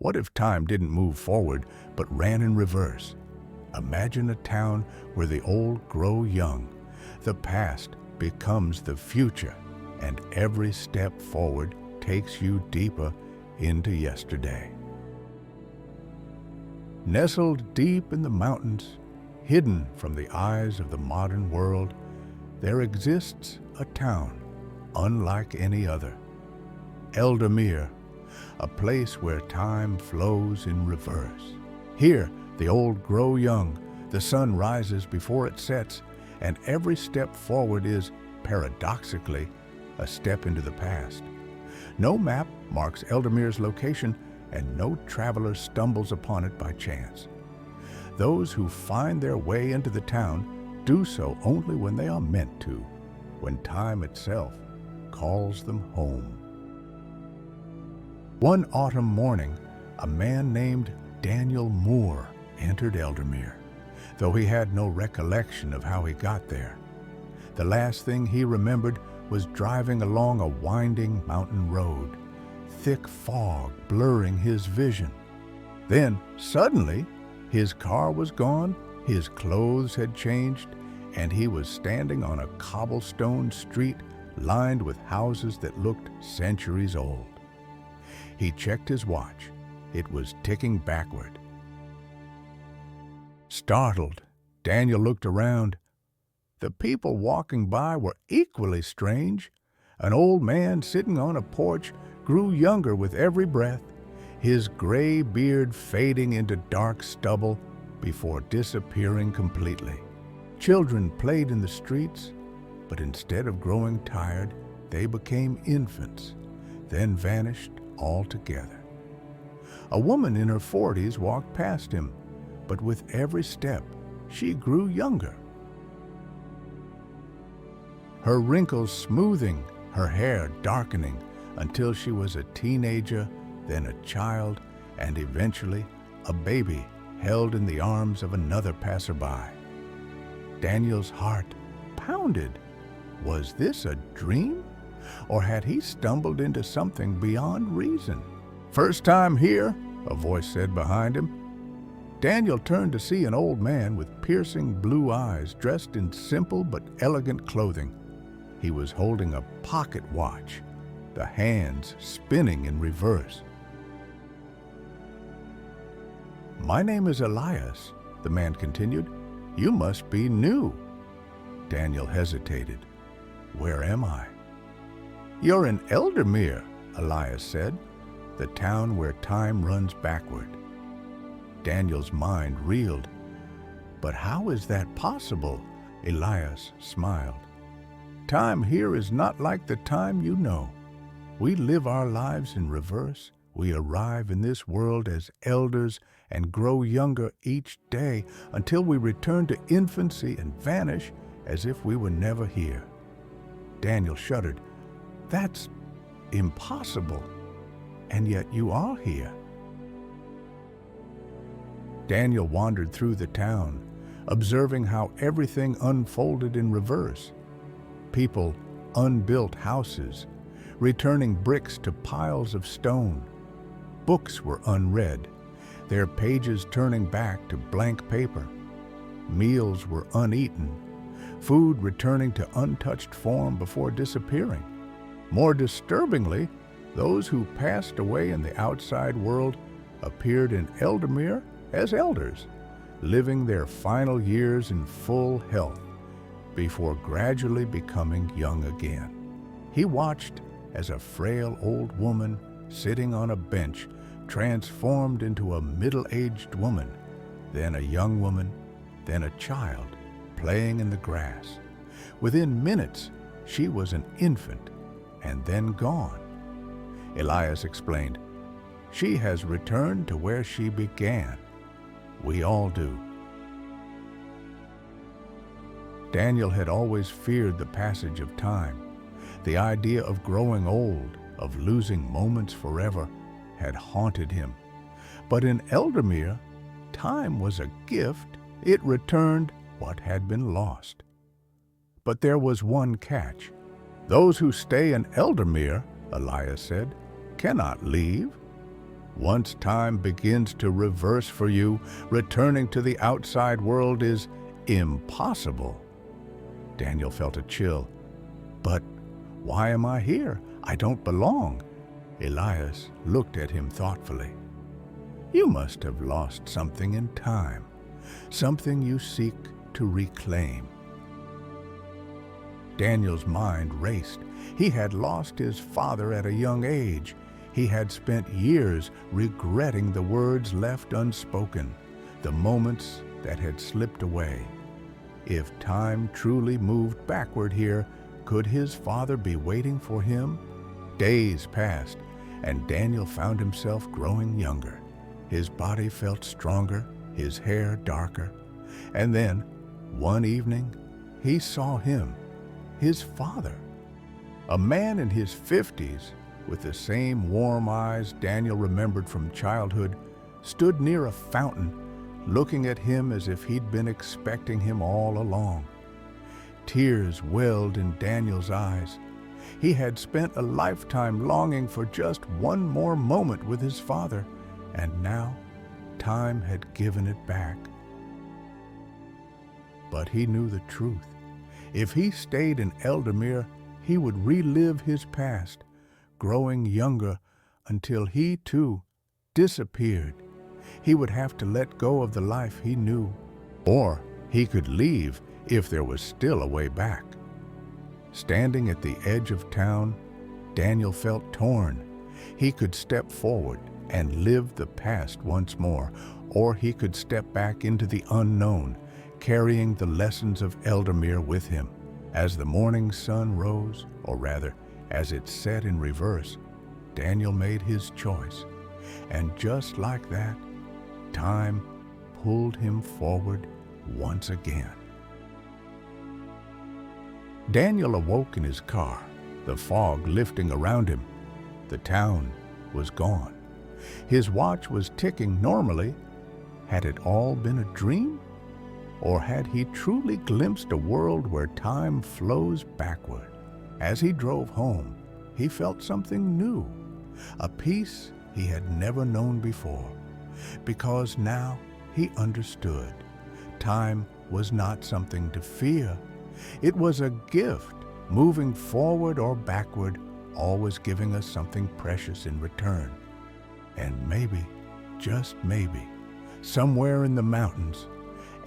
What if time didn't move forward but ran in reverse? Imagine a town where the old grow young, the past becomes the future, and every step forward takes you deeper into yesterday. Nestled deep in the mountains, hidden from the eyes of the modern world, there exists a town unlike any other. Eldermere, a place where time flows in reverse. Here, the old grow young, the sun rises before it sets, and every step forward is, paradoxically, a step into the past. No map marks Eldermere's location, and no traveler stumbles upon it by chance. Those who find their way into the town do so only when they are meant to, when time itself calls them home. One autumn morning, a man named Daniel Moore entered Eldermere, though he had no recollection of how he got there. The last thing he remembered was driving along a winding mountain road, thick fog blurring his vision. Then, suddenly, his car was gone, his clothes had changed, and he was standing on a cobblestone street lined with houses that looked centuries old. He checked his watch. It was ticking backward. Startled, Daniel looked around. The people walking by were equally strange. An old man sitting on a porch grew younger with every breath, his gray beard fading into dark stubble before disappearing completely. Children played in the streets, but instead of growing tired, they became infants, then vanished altogether. A woman in her 40s walked past him, but with every step, she grew younger. Her wrinkles smoothing, her hair darkening, until she was a teenager, then a child, and eventually a baby held in the arms of another passerby. Daniel's heart pounded. Was this a dream? Or had he stumbled into something beyond reason? "First time here?" a voice said behind him. Daniel turned to see an old man with piercing blue eyes, dressed in simple but elegant clothing. He was holding a pocket watch, the hands spinning in reverse. "My name is Elias," the man continued. "You must be new." Daniel hesitated. "Where am I?" "You're in Eldermere," Elias said, "the town where time runs backward." Daniel's mind reeled. "But how is that possible?" Elias smiled. "Time here is not like the time you know. We live our lives in reverse. We arrive in this world as elders and grow younger each day until we return to infancy and vanish as if we were never here." Daniel shuddered. "That's impossible. And yet you are here." Daniel wandered through the town, observing how everything unfolded in reverse. People, unbuilt houses, returning bricks to piles of stone. Books were unread, their pages turning back to blank paper. Meals were uneaten, food returning to untouched form before disappearing. More disturbingly, those who passed away in the outside world appeared in Eldermere as elders, living their final years in full health before gradually becoming young again. He watched as a frail old woman sitting on a bench transformed into a middle-aged woman, then a young woman, then a child playing in the grass. Within minutes, she was an infant and then gone. Elias explained, "She has returned to where she began. We all do." Daniel had always feared the passage of time. The idea of growing old, of losing moments forever, had haunted him. But in Eldermere, time was a gift. It returned what had been lost. But there was one catch. "Those who stay in Eldermere," Elias said, "cannot leave. Once time begins to reverse for you, returning to the outside world is impossible. Daniel felt a chill. But why am I here? I don't belong. Elias looked at him thoughtfully. You must have lost something in time, something you seek to reclaim. Daniel's mind raced. He had lost his father at a young age. He had spent years regretting the words left unspoken, the moments that had slipped away. If time truly moved backward here, could his father be waiting for him? Days passed, and Daniel found himself growing younger. His body felt stronger, his hair darker. And then, one evening, he saw him, his father. A man in his 50s, with the same warm eyes Daniel remembered from childhood, stood near a fountain, looking at him as if he'd been expecting him all along. Tears welled in Daniel's eyes. He had spent a lifetime longing for just one more moment with his father, and now time had given it back. But he knew the truth. If he stayed in Eldamere, he would relive his past, growing younger until he, too, disappeared. He would have to let go of the life he knew, or he could leave if there was still a way back. Standing at the edge of town, Daniel felt torn. He could step forward and live the past once more, or he could step back into the unknown, carrying the lessons of Eldamere with him. As the morning sun rose, or rather, as it set in reverse, Daniel made his choice. And just like that, time pulled him forward once again. Daniel awoke in his car, the fog lifting around him. The town was gone. His watch was ticking normally. Had it all been a dream? Or had he truly glimpsed a world where time flows backward? As he drove home, he felt something new, a peace he had never known before, because now he understood. Time was not something to fear. It was a gift, moving forward or backward, always giving us something precious in return. And maybe, just maybe, somewhere in the mountains,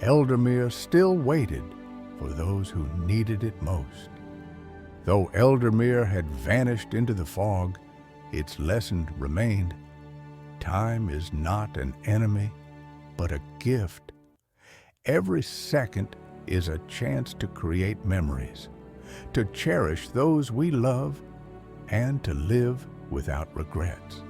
Eldamere still waited for those who needed it most. Though Eldamere had vanished into the fog, its lesson remained. Time is not an enemy, but a gift. Every second is a chance to create memories, to cherish those we love, and to live without regrets.